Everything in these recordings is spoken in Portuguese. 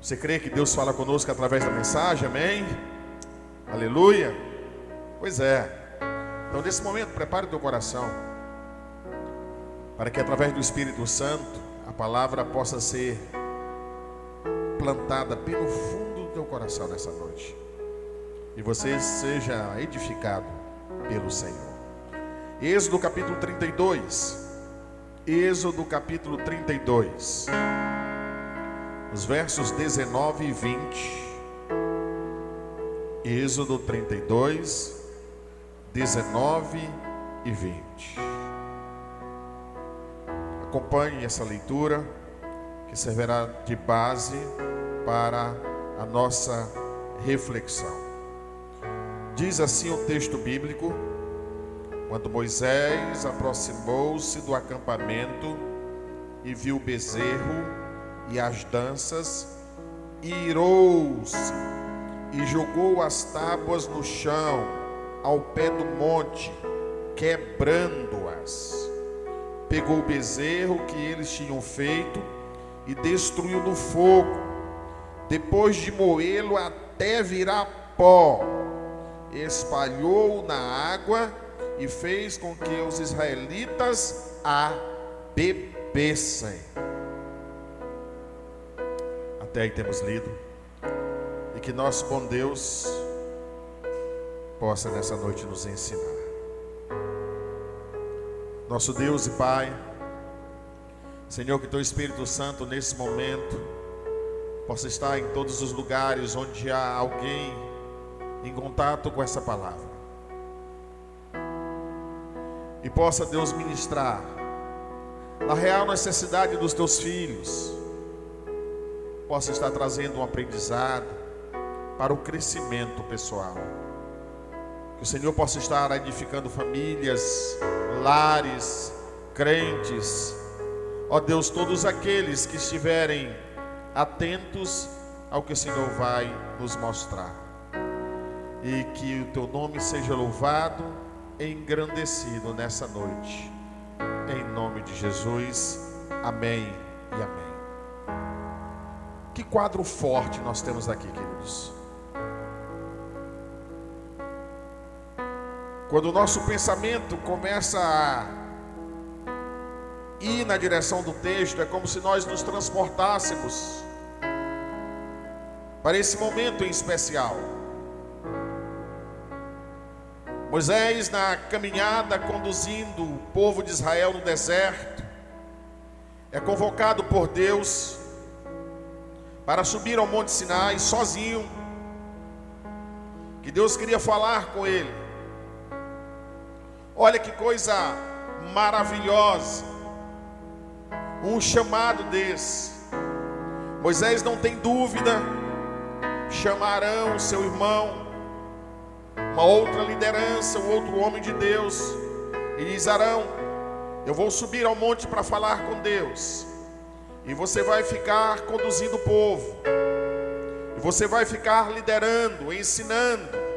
Você crê que Deus fala conosco através da mensagem? Amém? Aleluia. Pois é. Então nesse momento prepare o teu coração, para que através do Espírito Santo a palavra possa ser plantada bem no fundo do teu coração nessa noite, e você seja edificado pelo Senhor. Êxodo capítulo 32. Êxodo capítulo 32, os versos 19 e 20. Êxodo 32, 19 e 20. Acompanhe essa leitura, que servirá de base para a nossa reflexão. Diz assim o texto bíblico: quando Moisés aproximou-se do acampamento e viu o bezerro e as danças, irou-se e jogou as tábuas no chão, ao pé do monte, quebrando-as. Pegou o bezerro que eles tinham feito e destruiu no fogo, depois de moê-lo até virar pó, espalhou na água e fez com que os israelitas a bebessem. Até aí temos lido. E que nosso bom Deus possa nessa noite nos ensinar. Nosso Deus e Pai, Senhor, que Teu Espírito Santo nesse momento possa estar em todos os lugares onde há alguém em contato com essa palavra, e possa, Deus, ministrar na real necessidade dos Teus filhos, possa estar trazendo um aprendizado para o crescimento pessoal. Que o Senhor possa estar edificando famílias, lares, crentes. Ó Deus, todos aqueles que estiverem atentos ao que o Senhor vai nos mostrar. E que o Teu nome seja louvado e engrandecido nessa noite. Em nome de Jesus. Amém e amém. Que quadro forte nós temos aqui, queridos. Quando o nosso pensamento começa a ir na direção do texto, é como se nós nos transportássemos para esse momento em especial. Moisés, na caminhada conduzindo o povo de Israel no deserto, é convocado por Deus para subir ao Monte Sinai sozinho, que Deus queria falar com ele. Olha que coisa maravilhosa, um chamado desse. Moisés não tem dúvida, chamarão seu irmão, uma outra liderança, um outro homem de Deus, e diz: Arão, eu vou subir ao monte para falar com Deus, e você vai ficar conduzindo o povo, e você vai ficar liderando, ensinando.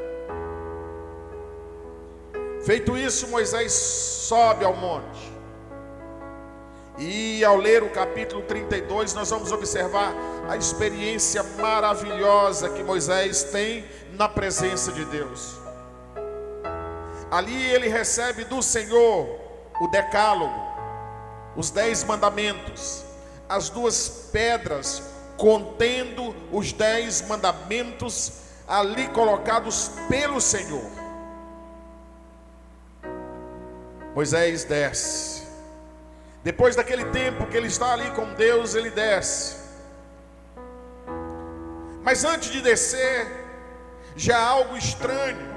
Feito isso, Moisés sobe ao monte. E ao ler o capítulo 32, nós vamos observar a experiência maravilhosa que Moisés tem na presença de Deus. Ali ele recebe do Senhor o decálogo, os 10 mandamentos, as 2 pedras contendo os 10 mandamentos ali colocados pelo Senhor. Moisés desce. Depois daquele tempo que ele está ali com Deus, ele desce. Mas antes de descer, já há algo estranho.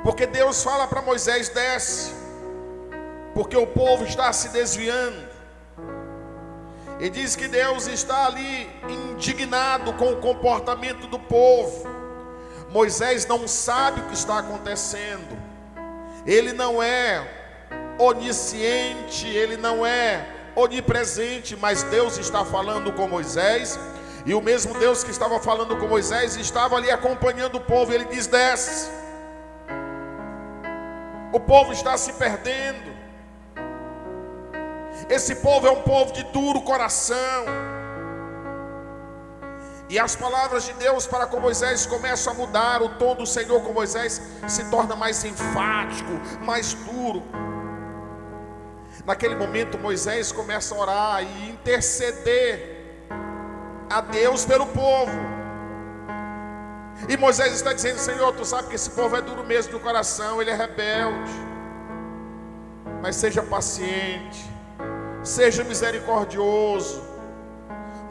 Porque Deus fala para Moisés: desce, porque o povo está se desviando. E diz que Deus está ali indignado com o comportamento do povo. Moisés não sabe o que está acontecendo. Ele não é onisciente, ele não é onipresente, mas Deus está falando com Moisés, e o mesmo Deus que estava falando com Moisés estava ali acompanhando o povo. Ele diz: desce. O povo está se perdendo. Esse povo é um povo de duro coração. E as palavras de Deus para com Moisés começam a mudar. O tom do Senhor com Moisés se torna mais enfático, mais duro. Naquele momento Moisés começa a orar e interceder a Deus pelo povo. E Moisés está dizendo: Senhor, tu sabe que esse povo é duro mesmo de coração, ele é rebelde. Mas seja paciente, seja misericordioso.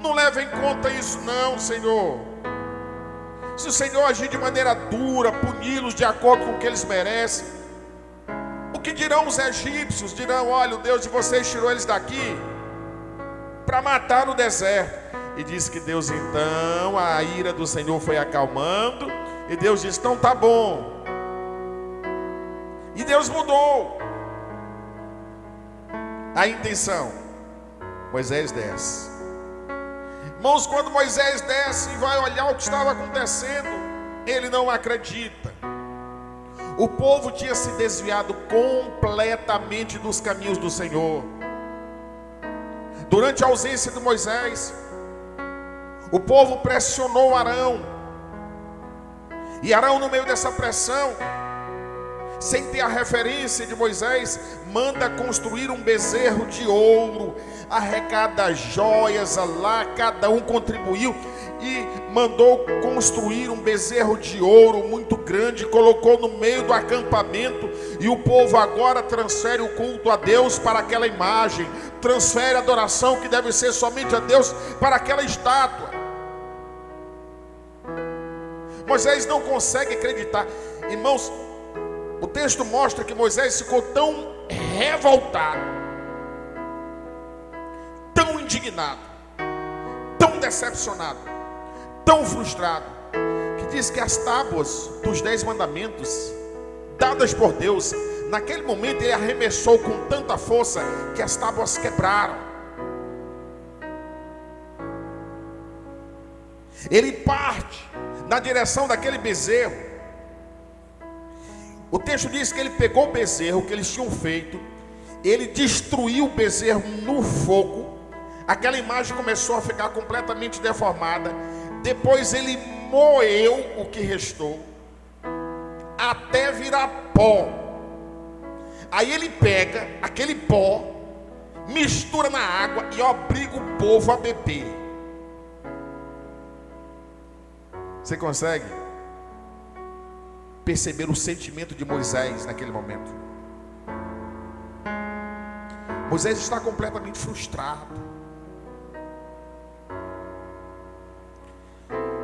Não leve em conta isso não, Senhor. Se o Senhor agir de maneira dura, puni-los de acordo com o que eles merecem, o que dirão os egípcios? Dirão: olha, o Deus de vocês tirou eles daqui para matar no deserto. E diz que Deus, então, a ira do Senhor foi acalmando, e Deus diz: então tá bom. E Deus mudou a intenção. Moisés desce. Irmãos, quando Moisés desce e vai olhar o que estava acontecendo, ele não acredita. O povo tinha se desviado completamente dos caminhos do Senhor. Durante a ausência de Moisés, o povo pressionou Arão. E Arão, no meio dessa pressão, sem ter a referência de Moisés, manda construir um bezerro de ouro, arrecada joias lá, cada um contribuiu e mandou construir um bezerro de ouro muito grande, colocou no meio do acampamento. E o povo agora transfere o culto a Deus para aquela imagem, transfere a adoração que deve ser somente a Deus para aquela estátua. Moisés não consegue acreditar. Irmãos, o texto mostra que Moisés ficou tão revoltado, tão indignado, tão decepcionado, tão frustrado, que diz que as tábuas dos 10 mandamentos dadas por Deus, naquele momento ele arremessou com tanta força que as tábuas quebraram. Ele parte na direção daquele bezerro. O texto diz que ele pegou o bezerro que eles tinham feito, ele destruiu o bezerro no fogo, aquela imagem começou a ficar completamente deformada. Depois ele moeu o que restou, até virar pó. Aí ele pega aquele pó, mistura na água e obriga o povo a beber. Você consegue perceber o sentimento de Moisés naquele momento? Moisés está completamente frustrado.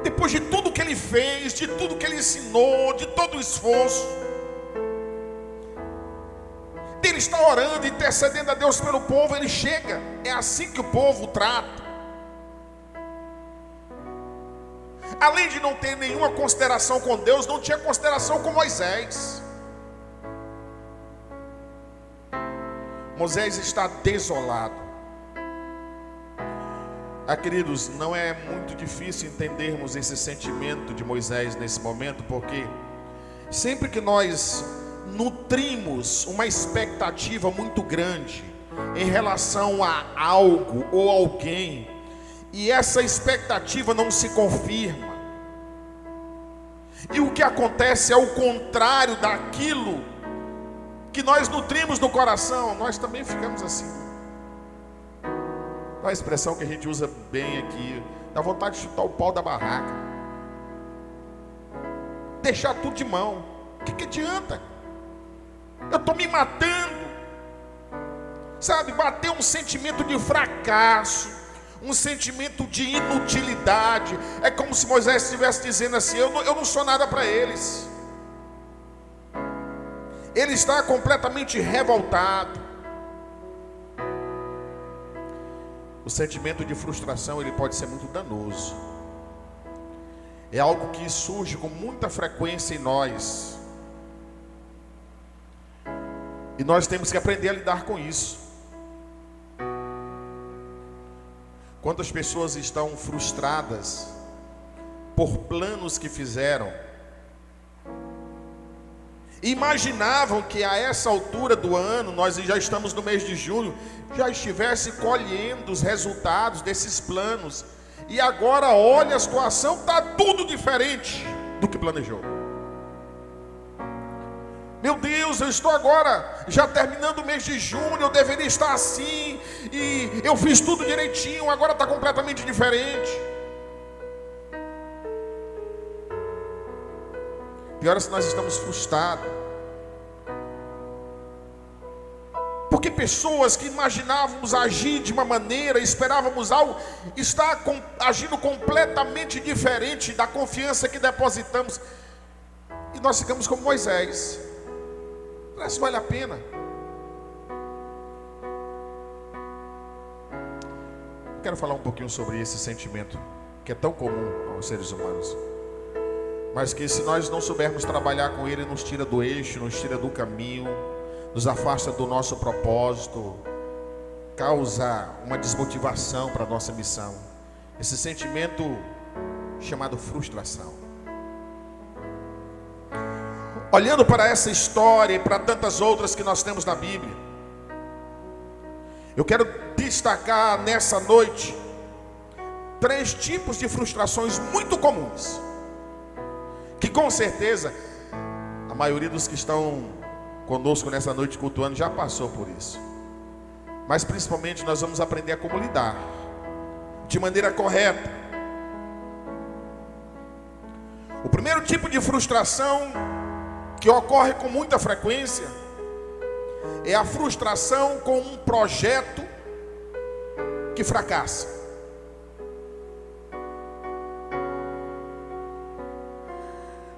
Depois de tudo que ele fez, de tudo que ele ensinou, de todo o esforço, ele está orando, intercedendo a Deus pelo povo. Ele chega, é assim que o povo trata. Além de não ter nenhuma consideração com Deus, não tinha consideração com Moisés. Moisés está desolado. Queridos, não é muito difícil entendermos esse sentimento de Moisés nesse momento, porque sempre que nós nutrimos uma expectativa muito grande em relação a algo ou alguém, e essa expectativa não se confirma, e o que acontece é o contrário daquilo que nós nutrimos no coração, nós também ficamos assim. Qual a expressão que a gente usa bem aqui? Dá vontade de chutar o pau da barraca, deixar tudo de mão. O que adianta? Eu estou me matando, sabe? Bater um sentimento de fracasso, um sentimento de inutilidade. É como se Moisés estivesse dizendo assim: eu não sou nada para eles. Ele está completamente revoltado. O sentimento de frustração, ele pode ser muito danoso. É algo que surge com muita frequência em nós, e nós temos que aprender a lidar com isso. Quantas pessoas estão frustradas por planos que fizeram, imaginavam que a essa altura do ano, nós já estamos no mês de junho, já estivesse colhendo os resultados desses planos, E agora olha a situação, está tudo diferente do que planejou. Meu Deus, eu estou agora já terminando o mês de junho, eu deveria estar assim, e eu fiz tudo direitinho, agora está completamente diferente. Pior é se nós estamos frustrados. Porque pessoas que imaginávamos agir de uma maneira, esperávamos algo, está agindo completamente diferente da confiança que depositamos. E nós ficamos como Moisés. Parece que vale a pena. Quero falar um pouquinho sobre esse sentimento que é tão comum aos seres humanos, mas que se nós não soubermos trabalhar com ele, nos tira do eixo, nos tira do caminho, nos afasta do nosso propósito, causa uma desmotivação para a nossa missão. Esse sentimento chamado frustração. Olhando para essa história e para tantas outras que nós temos na Bíblia, eu quero destacar nessa noite 3 tipos de frustrações muito comuns, que com certeza a maioria dos que estão conosco nessa noite cultuando já passou por isso. Mas principalmente nós vamos aprender a como lidar de maneira correta. O primeiro tipo de frustração que ocorre com muita frequência é a frustração com um projeto que fracassa.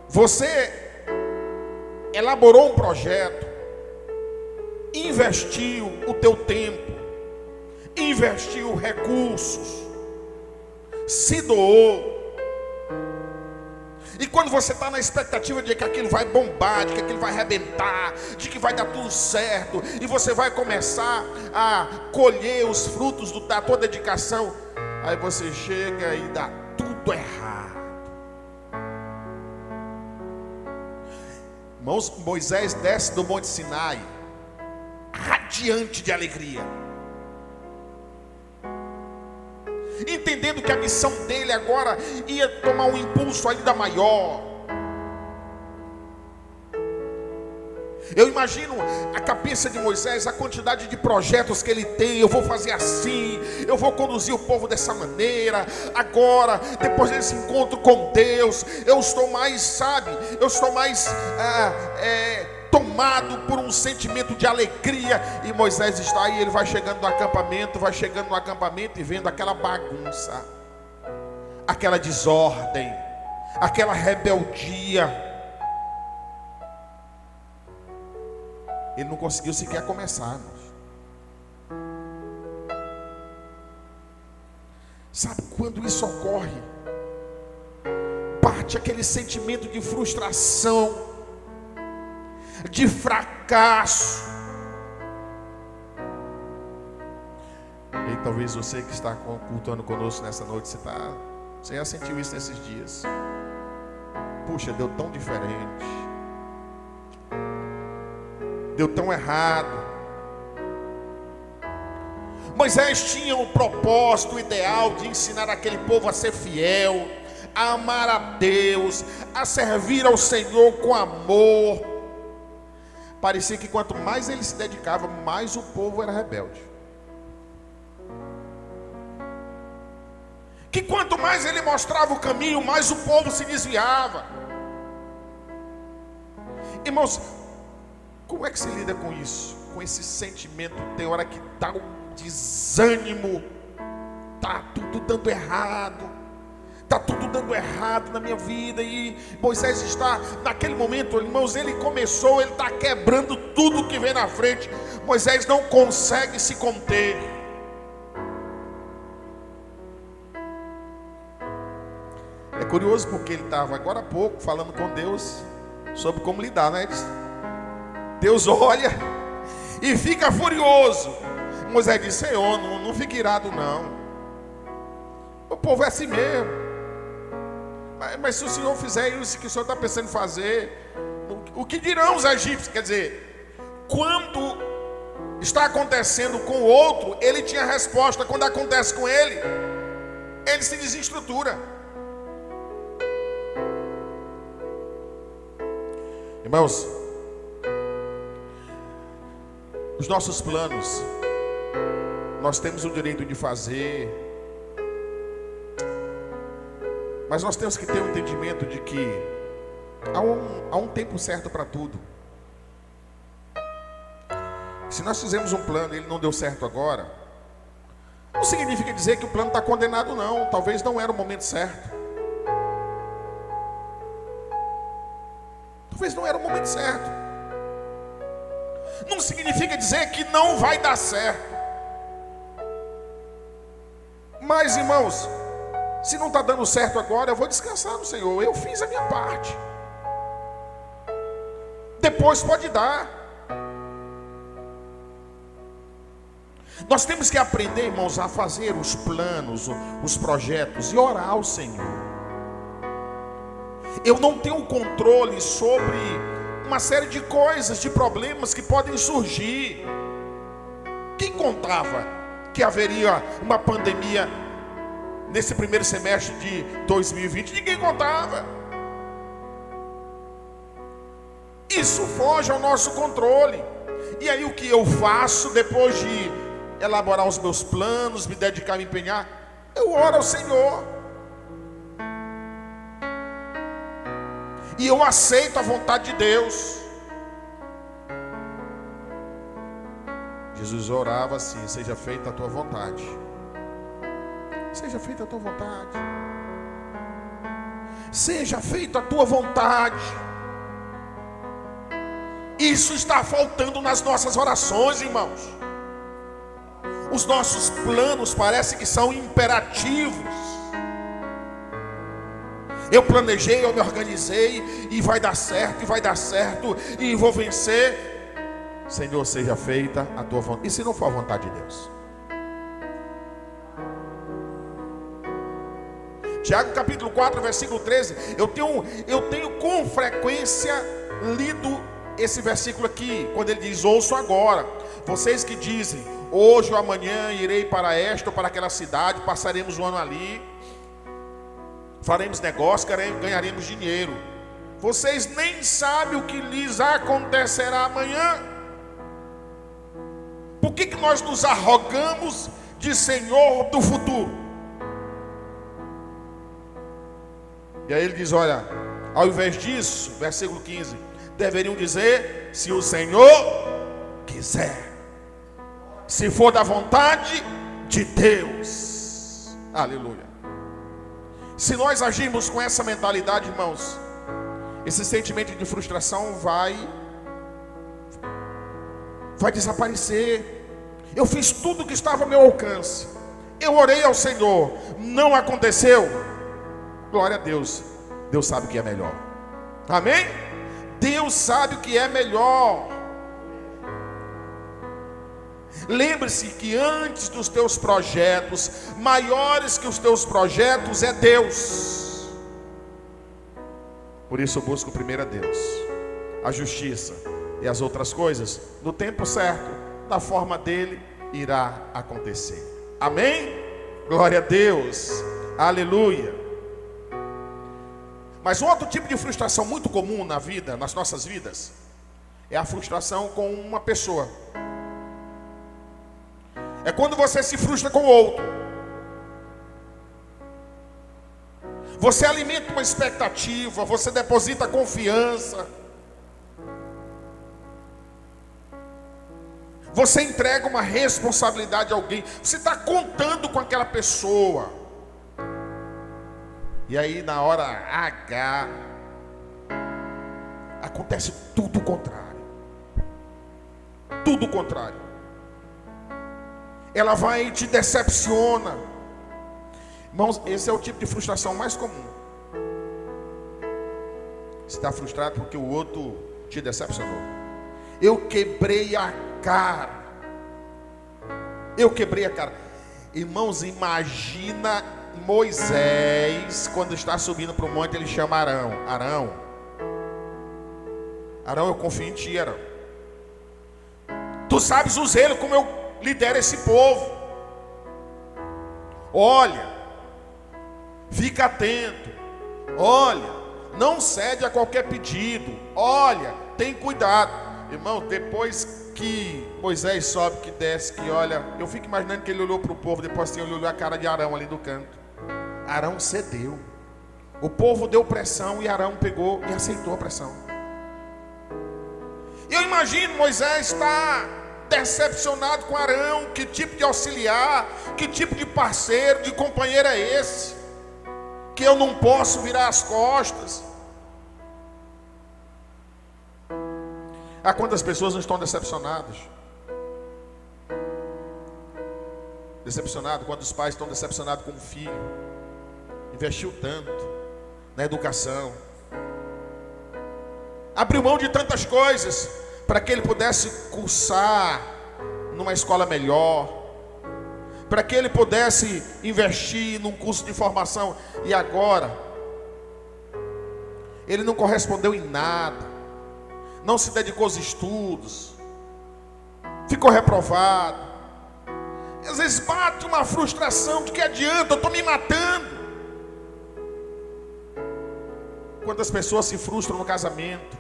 Você elaborou um projeto, investiu o teu tempo, investiu recursos, se doou. E quando você está na expectativa de que aquilo vai bombar, de que aquilo vai arrebentar, de que vai dar tudo certo, e você vai começar a colher os frutos da tua dedicação, aí você chega e dá tudo errado. Irmãos, Moisés desce do Monte Sinai, radiante de alegria, entendendo que a missão dele agora ia tomar um impulso ainda maior. Eu imagino a cabeça de Moisés, a quantidade de projetos que ele tem. Eu vou fazer assim, eu vou conduzir o povo dessa maneira. Agora, depois desse encontro com Deus, eu estou mais, tomado por um sentimento de alegria. E Moisés está aí, ele vai chegando no acampamento e vendo aquela bagunça, aquela desordem, aquela rebeldia. Ele não conseguiu sequer começar, irmãos. Sabe quando isso ocorre? Bate aquele sentimento de frustração, de fracasso. E talvez você que está cultuando conosco nessa noite, você já sentiu isso nesses dias. Puxa, deu tão diferente, deu tão errado. Moisés tinha o propósito, o ideal de ensinar aquele povo a ser fiel, a amar a Deus, a servir ao Senhor com amor. Parecia que quanto mais ele se dedicava, mais o povo era rebelde. Que quanto mais ele mostrava o caminho, mais o povo se desviava. Irmãos, como é que se lida com isso? Com esse sentimento, tem hora que dá um desânimo, está tudo dando errado, está tudo dando errado na minha vida. E Moisés está naquele momento, irmãos, ele está quebrando tudo que vem na frente. Moisés não consegue se conter. É curioso porque ele estava agora há pouco falando com Deus sobre como lidar, né? Deus olha e fica furioso. Moisés disse: Senhor, não fique irado não, o povo é assim mesmo. Mas se o Senhor fizer isso que o Senhor está pensando em fazer, o que dirão os egípcios? Quer dizer, quando está acontecendo com o outro, ele tinha resposta. Quando acontece com ele, ele se desestrutura. Irmãos, os nossos planos, nós temos o direito de fazer, mas nós temos que ter um entendimento de que há um tempo certo para tudo. Se nós fizemos um plano e ele não deu certo agora, não significa dizer que o plano está condenado, não. Talvez não era o momento certo. Talvez não era o momento certo. Não significa dizer que não vai dar certo. Mas, irmãos, se não está dando certo agora, eu vou descansar no Senhor. Eu fiz a minha parte. Depois pode dar. Nós temos que aprender, irmãos, a fazer os planos, os projetos e orar ao Senhor. Eu não tenho controle sobre uma série de coisas, de problemas que podem surgir. Quem contava que haveria uma pandemia nesse primeiro semestre de 2020? Ninguém contava. Isso foge ao nosso controle. E aí o que eu faço depois de elaborar os meus planos, me dedicar, me empenhar? Eu oro ao Senhor. E eu aceito a vontade de Deus. Jesus orava assim: seja feita a tua vontade. Seja feita a tua vontade. Seja feita a tua vontade. Isso está faltando nas nossas orações, irmãos. Os nossos planos parecem que são imperativos. Eu planejei, eu me organizei, e vai dar certo, e vai dar certo, e vou vencer. Senhor, seja feita a tua vontade. E se não for a vontade de Deus? Tiago capítulo 4, versículo 13. Eu tenho com frequência lido esse versículo aqui, quando ele diz: ouço agora, vocês que dizem, hoje ou amanhã irei para esta ou para aquela cidade, passaremos um ano ali, faremos negócio, ganharemos dinheiro. Vocês nem sabem o que lhes acontecerá amanhã. Por que nós nos arrogamos de Senhor do futuro? E aí ele diz: olha, ao invés disso, versículo 15, deveriam dizer: se o Senhor quiser, se for da vontade de Deus. Aleluia. Se nós agirmos com essa mentalidade, irmãos, esse sentimento de frustração vai desaparecer. Eu fiz tudo que estava ao meu alcance, eu orei ao Senhor, não aconteceu. Glória a Deus. Deus sabe o que é melhor. Amém? Deus sabe o que é melhor. Lembre-se que antes dos teus projetos, maiores que os teus projetos, é Deus. Por isso eu busco primeiro a Deus, a justiça e as outras coisas, no tempo certo, da forma dele, irá acontecer. Amém? Glória a Deus. Aleluia. Mas um outro tipo de frustração muito comum na vida, nas nossas vidas, é a frustração com uma pessoa. É quando você se frustra com o outro. Você alimenta uma expectativa, você deposita confiança, você entrega uma responsabilidade a alguém, você está contando com aquela pessoa. E aí na hora H acontece tudo o contrário. Tudo o contrário. Ela vai e te decepciona. Irmãos, esse é o tipo de frustração mais comum. Você está frustrado porque o outro te decepcionou. Eu quebrei a cara. Eu quebrei a cara. Irmãos, imagina Moisés, quando está subindo para o monte, ele chama Arão. Arão, eu confio em ti, Arão. Tu sabes o zelo como eu lidero esse povo. Olha, fica atento, olha, não cede a qualquer pedido, olha, tem cuidado. Irmão, depois que Moisés sobe, que desce, que olha, eu fico imaginando que ele olhou para o povo, depois assim, ele olhou a cara de Arão ali do canto. Arão cedeu, o povo deu pressão e Arão pegou e aceitou a pressão. Eu imagino Moisés está decepcionado com Arão. Que tipo de auxiliar, que tipo de parceiro, de companheiro é esse, que eu não posso virar as costas? Há quantas pessoas não estão decepcionadas? Decepcionado, quantos pais estão decepcionados com o filho? Investiu tanto na educação, abriu mão de tantas coisas para que ele pudesse cursar numa escola melhor, para que ele pudesse investir num curso de formação, e agora ele não correspondeu em nada, não se dedicou aos estudos, ficou reprovado. E às vezes bate uma frustração: de que adianta, eu estou me matando. Quantas pessoas se frustram no casamento?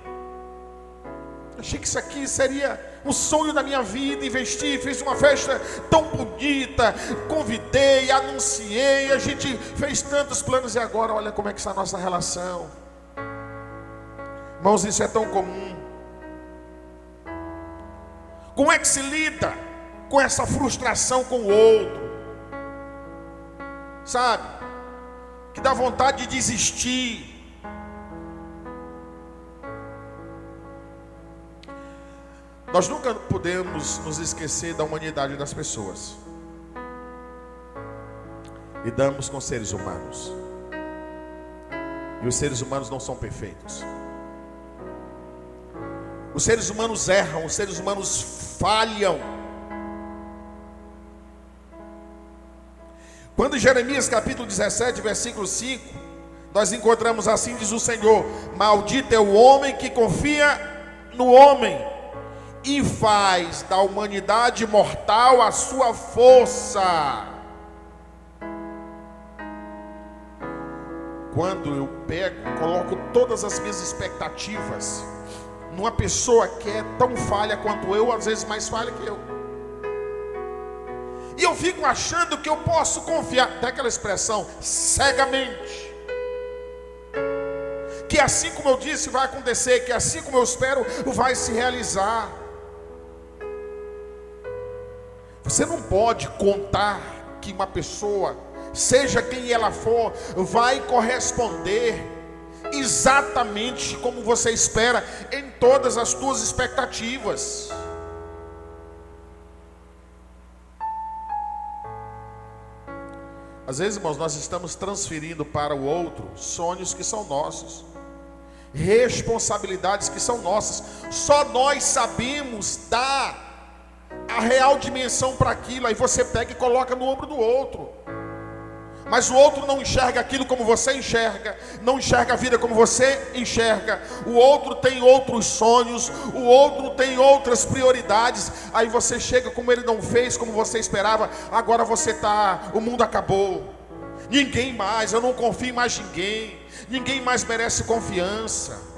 Achei que isso aqui seria um sonho da minha vida, investi, fiz uma festa tão bonita, convidei, anunciei, a gente fez tantos planos, e agora olha como é que está a nossa relação. Irmãos, isso é tão comum. Como é que se lida com essa frustração com o outro? Sabe? Que dá vontade de desistir. Nós nunca podemos nos esquecer da humanidade das pessoas. Lidamos com seres humanos, e os seres humanos não são perfeitos. Os seres humanos erram, os seres humanos falham. Quando em Jeremias capítulo 17, versículo 5, nós encontramos assim: diz o Senhor: maldito é o homem que confia no homem e faz da humanidade mortal a sua força. Quando eu coloco todas as minhas expectativas numa pessoa que é tão falha quanto eu, às vezes mais falha que eu, e eu fico achando que eu posso confiar, até aquela expressão, cegamente, que assim como eu disse vai acontecer, que assim como eu espero vai se realizar. Você não pode contar que uma pessoa, seja quem ela for, vai corresponder exatamente como você espera em todas as suas expectativas. Às vezes, irmãos, nós estamos transferindo para o outro sonhos que são nossos, responsabilidades que são nossas. Só nós sabemos dar a real dimensão para aquilo. Aí você pega e coloca no ombro do outro, mas o outro não enxerga aquilo como você enxerga, não enxerga a vida como você enxerga. O outro tem outros sonhos, o outro tem outras prioridades. Aí você chega, como ele não fez, como você esperava, agora você o mundo acabou, ninguém mais, eu não confio em mais ninguém, ninguém mais merece confiança.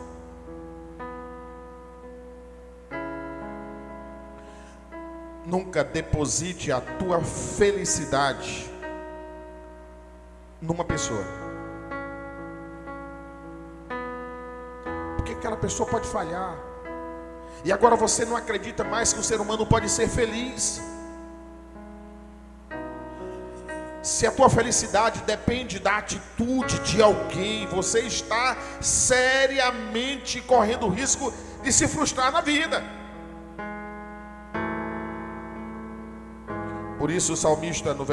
Nunca deposite a tua felicidade numa pessoa, porque aquela pessoa pode falhar, e agora você não acredita mais que o ser humano pode ser feliz. Se a tua felicidade depende da atitude de alguém, você está seriamente correndo o risco de se frustrar na vida. Por isso o salmista no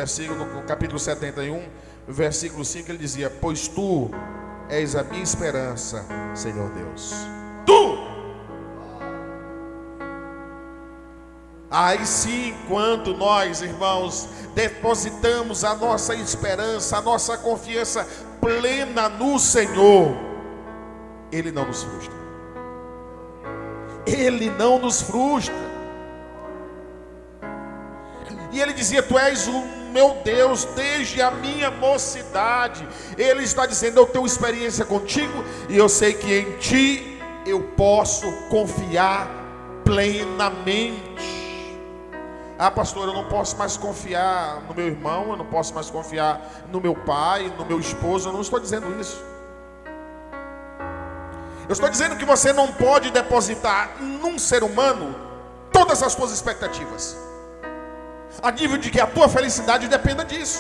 capítulo 71, versículo 5, ele dizia: pois tu és a minha esperança, Senhor Deus. Tu! Aí sim, quando nós, irmãos, depositamos a nossa esperança, a nossa confiança plena no Senhor, Ele não nos frustra. Ele não nos frustra. E ele dizia: tu és o meu Deus, desde a minha mocidade. Ele está dizendo: eu tenho experiência contigo e eu sei que em ti eu posso confiar plenamente. Ah, pastor, eu não posso mais confiar no meu irmão, eu não posso mais confiar no meu pai, no meu esposo. Eu não estou dizendo isso. Eu estou dizendo que você não pode depositar num ser humano todas as suas expectativas, a nível de que a tua felicidade dependa disso.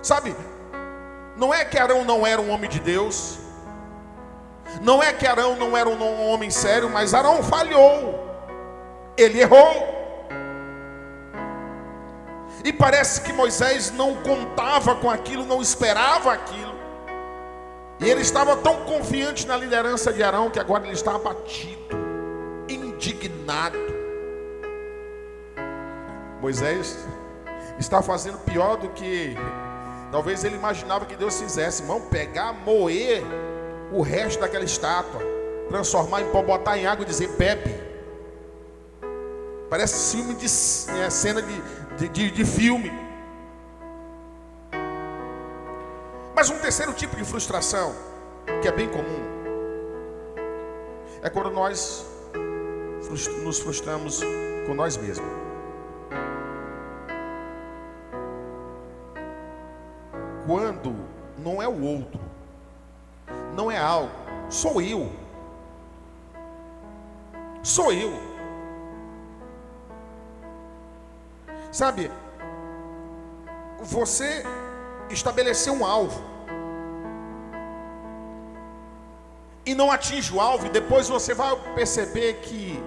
Sabe, não é que Arão não era um homem de Deus, não é que Arão não era um homem sério, mas Arão falhou, ele errou. E parece que Moisés não contava com aquilo, não esperava aquilo. E ele estava tão confiante na liderança de Arão que agora ele está abatido, indignado. Moisés está fazendo pior do que talvez ele imaginava que Deus fizesse. Irmão, pegar, moer o resto daquela estátua, transformar em pó, botar em água e dizer: bebe. Parece filme de cena de filme. Mas um terceiro tipo de frustração, que é bem comum, é quando nós nos frustramos com nós mesmos. Quando não é o outro, não é algo, sou eu. Sou eu. Sabe, você estabeleceu um alvo e não atinge o alvo, e depois você vai perceber que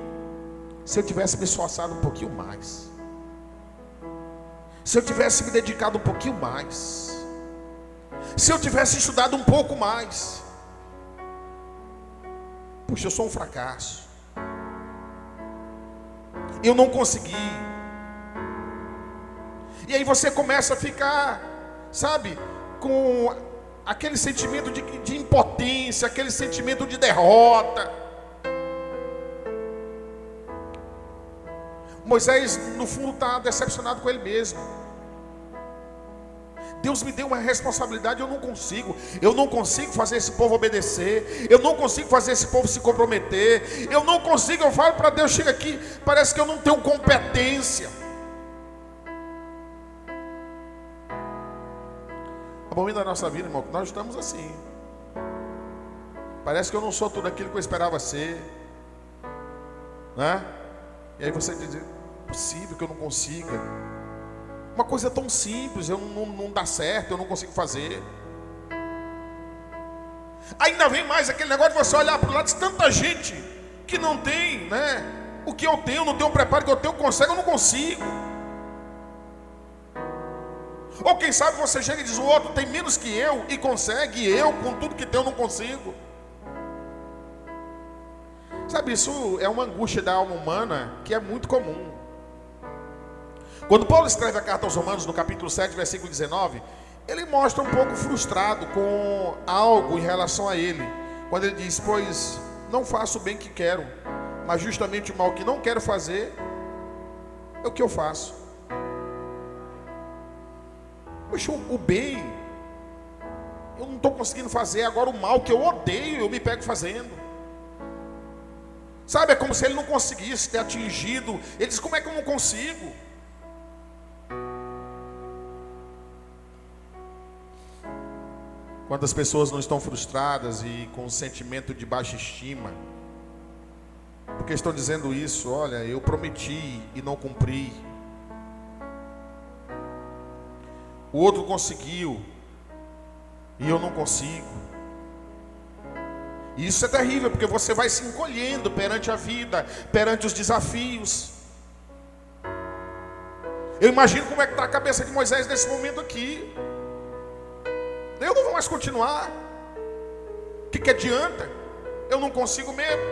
se eu tivesse me esforçado um pouquinho mais, se eu tivesse me dedicado um pouquinho mais, se eu tivesse estudado um pouco mais, puxa, eu sou um fracasso, eu não consegui. E aí você começa a ficar, sabe, com aquele sentimento de impotência, aquele sentimento de derrota. Moisés, no fundo, está decepcionado com ele mesmo. Deus me deu uma responsabilidade, eu não consigo fazer esse povo obedecer, eu não consigo fazer esse povo se comprometer, eu não consigo. Eu falo para Deus: chega aqui, parece que eu não tenho competência. O momento da nossa vida, irmão, que nós estamos assim. Parece que eu não sou tudo aquilo que eu esperava ser, né? E aí você diz: é possível que eu não consiga. Uma coisa tão simples, não dá certo, eu não consigo fazer. Ainda vem mais aquele negócio de você olhar para o lado de tanta gente que não tem, né, o que eu tenho, não tem o preparo que eu tenho, consegue, eu não consigo. Ou quem sabe você chega e diz: o outro tem menos que eu e consegue, e eu com tudo que tenho não consigo. Sabe, isso é uma angústia da alma humana que é muito comum. Quando Paulo escreve a carta aos Romanos, no capítulo 7, versículo 19, ele mostra um pouco frustrado com algo em relação a ele, quando ele diz: pois não faço o bem que quero, mas justamente o mal que não quero fazer é o que eu faço. Poxa, o bem eu não estou conseguindo fazer, agora o mal que eu odeio eu me pego fazendo. Sabe, é como se ele não conseguisse ter atingido. Ele diz: como é que eu não consigo? Quantas pessoas não estão frustradas e com um sentimento de baixa estima, porque estão dizendo isso: olha, eu prometi e não cumpri, o outro conseguiu e eu não consigo. E isso é terrível, porque você vai se encolhendo perante a vida, perante os desafios. Eu imagino como é que está a cabeça de Moisés nesse momento aqui. Eu não vou mais continuar. O que adianta? Eu não consigo mesmo.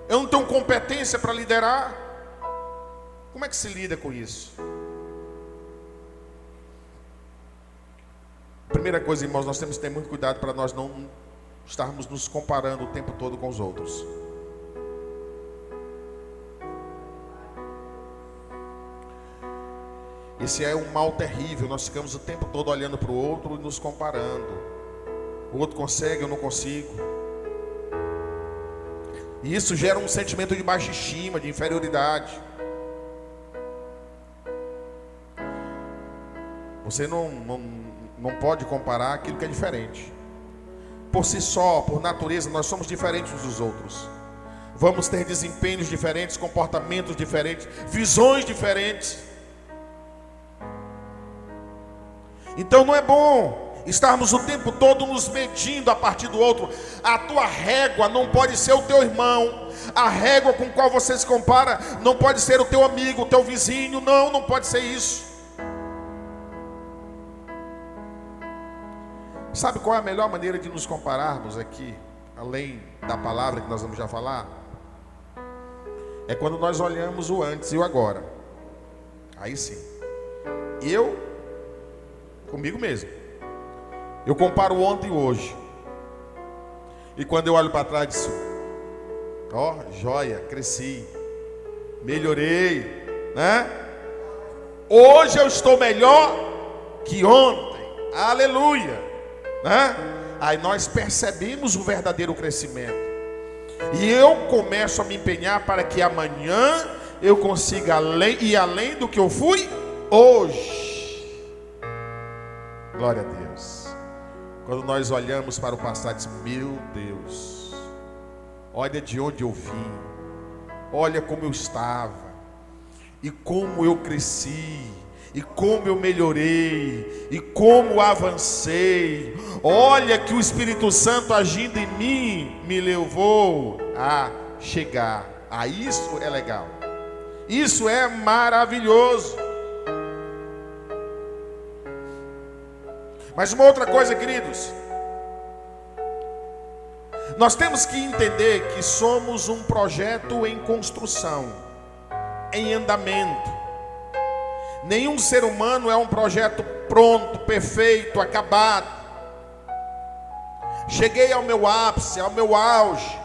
Eu não tenho competência para liderar. Como é que se lida com isso? Primeira coisa, irmãos, nós temos que ter muito cuidado para nós não estarmos nos comparando o tempo todo com os outros. Esse é um mal terrível. Nós ficamos o tempo todo olhando para o outro e nos comparando. O outro consegue, eu não consigo. E isso gera um sentimento de baixa estima, de inferioridade. Você não pode comparar aquilo que é diferente. Por si só, por natureza, nós somos diferentes uns dos outros. Vamos ter desempenhos diferentes, comportamentos diferentes, visões diferentes. Então não é bom estarmos o tempo todo nos medindo a partir do outro. A tua régua não pode ser o teu irmão. A régua com qual você se compara não pode ser o teu amigo, o teu vizinho. Não pode ser isso. Sabe qual é a melhor maneira de nos compararmos aqui, além da palavra que nós vamos já falar? É quando nós olhamos o antes e o agora. Aí sim. Eu, comigo mesmo, eu comparo ontem e hoje. E quando eu olho para trás, disso, ó, joia, cresci, melhorei, né? Hoje eu estou melhor que ontem. Aleluia. Né? Aí nós percebemos o verdadeiro crescimento. E eu começo a me empenhar para que amanhã eu consiga ir além do que eu fui hoje. Glória a Deus. Quando nós olhamos para o passado, diz, meu Deus, olha de onde eu vim, olha como eu estava, e como eu cresci, e como eu melhorei, e como avancei. Olha que o Espírito Santo agindo em mim me levou a chegar. Isso é legal. Isso é maravilhoso. Mas uma outra coisa, queridos, nós temos que entender que somos um projeto em construção, em andamento. Nenhum ser humano é um projeto pronto, perfeito, acabado. Cheguei ao meu ápice, ao meu auge.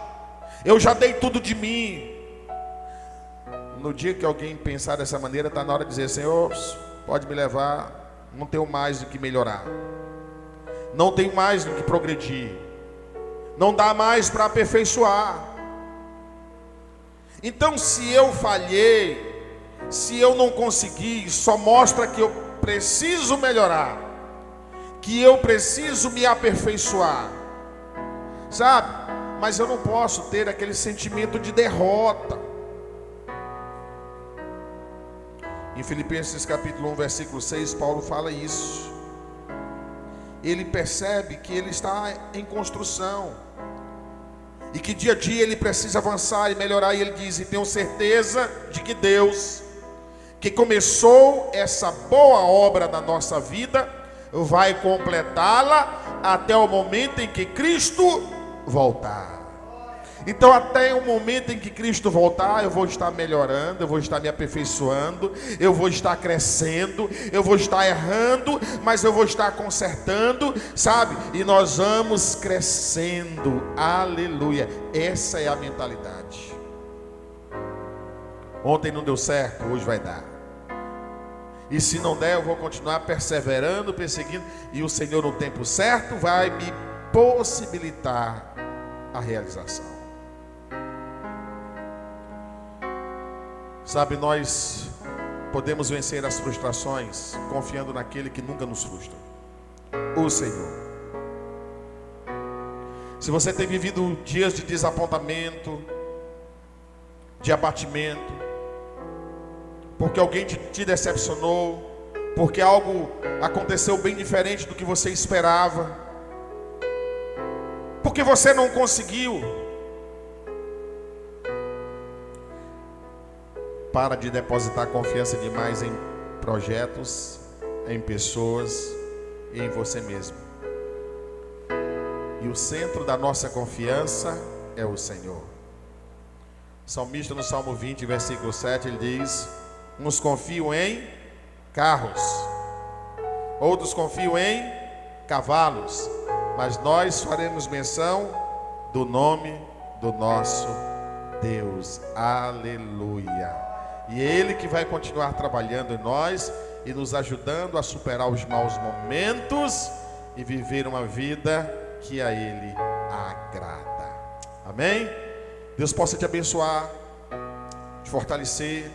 Eu já dei tudo de mim. No dia que alguém pensar dessa maneira, está na hora de dizer, Senhor, pode me levar, não tenho mais do que melhorar. Não tenho mais do que progredir. Não dá mais para aperfeiçoar. Então, se eu falhei, se eu não consegui, só mostra que eu preciso melhorar, que eu preciso me aperfeiçoar, sabe? Mas eu não posso ter aquele sentimento de derrota. Em Filipenses capítulo 1, versículo 6, Paulo fala isso. Ele percebe que ele está em construção, e que dia a dia ele precisa avançar e melhorar, e ele diz, e tenho certeza de que Deus, que começou essa boa obra na nossa vida, vai completá-la até o momento em que Cristo voltar. Então até o momento em que Cristo voltar, eu vou estar melhorando, eu vou estar me aperfeiçoando, eu vou estar crescendo, eu vou estar errando, mas eu vou estar consertando, sabe? E nós vamos crescendo, aleluia. Essa é a mentalidade. Ontem não deu certo, hoje vai dar. E se não der, eu vou continuar perseverando, perseguindo, e o Senhor no tempo certo vai me possibilitar a realização. Sabe, nós podemos vencer as frustrações confiando naquele que nunca nos frustra, o Senhor. Se você tem vivido dias de desapontamento, de abatimento, porque alguém te decepcionou, porque algo aconteceu bem diferente do que você esperava, porque você não conseguiu, para de depositar confiança demais em projetos, em pessoas e em você mesmo. E o centro da nossa confiança é o Senhor. O salmista no Salmo 20, versículo 7, ele diz: uns confiam em carros, outros confiam em cavalos, mas nós faremos menção do nome do nosso Deus. Aleluia. E é Ele que vai continuar trabalhando em nós, e nos ajudando a superar os maus momentos e viver uma vida que a Ele agrada. Amém? Deus possa te abençoar, te fortalecer,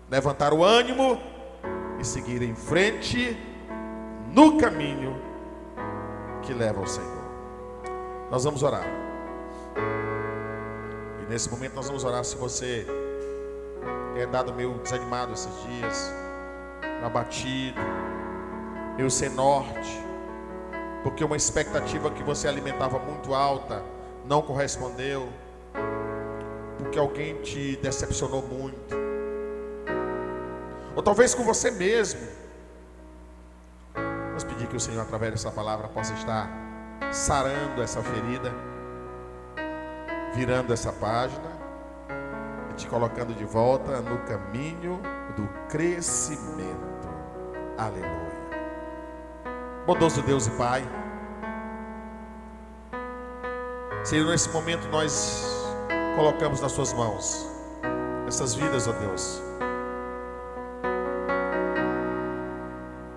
levantar o ânimo e seguir em frente no caminho que leva ao Senhor. Nós vamos orar. E nesse momento nós vamos orar. Se você é dado meio desanimado esses dias, abatido, meio sem norte, porque uma expectativa que você alimentava muito alta não correspondeu, porque alguém te decepcionou muito, ou talvez com você mesmo. Vamos pedir que o Senhor, através dessa palavra, possa estar sarando essa ferida, virando essa página e te colocando de volta no caminho do crescimento. Aleluia. Bondoso Deus e Pai, Senhor, nesse momento nós colocamos nas Suas mãos essas vidas, ó Deus,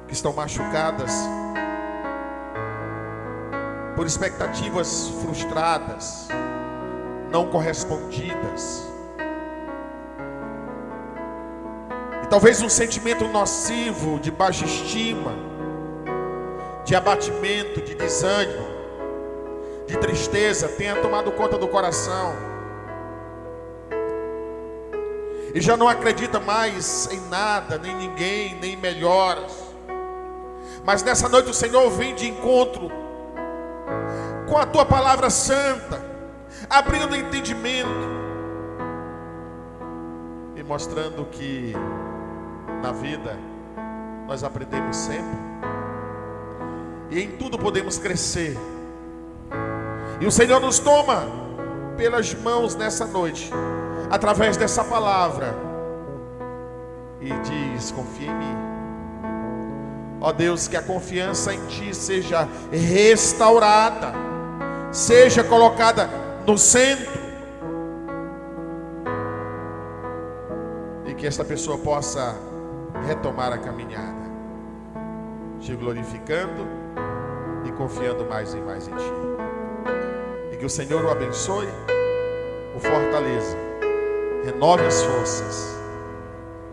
que estão machucadas por expectativas frustradas, não correspondidas, e talvez um sentimento nocivo de baixa estima, de abatimento, de desânimo, de tristeza tenha tomado conta do coração, e já não acredita mais em nada, nem ninguém, nem melhoras. Mas nessa noite o Senhor vem de encontro com a Tua palavra santa, abrindo o entendimento e mostrando que na vida nós aprendemos sempre e em tudo podemos crescer. E o Senhor nos toma pelas mãos nessa noite, através dessa palavra, e diz: confia em mim. Ó Deus, que a confiança em Ti seja restaurada, seja colocada no centro, e que esta pessoa possa retomar a caminhada, te glorificando e confiando mais e mais em Ti. E que o Senhor o abençoe, o fortaleça, renove as forças,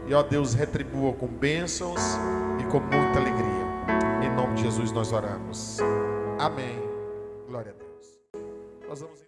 e ó Deus, retribua com bênçãos e com muita alegria. Em nome de Jesus nós oramos. Amém. Glória a Deus. Nós vamos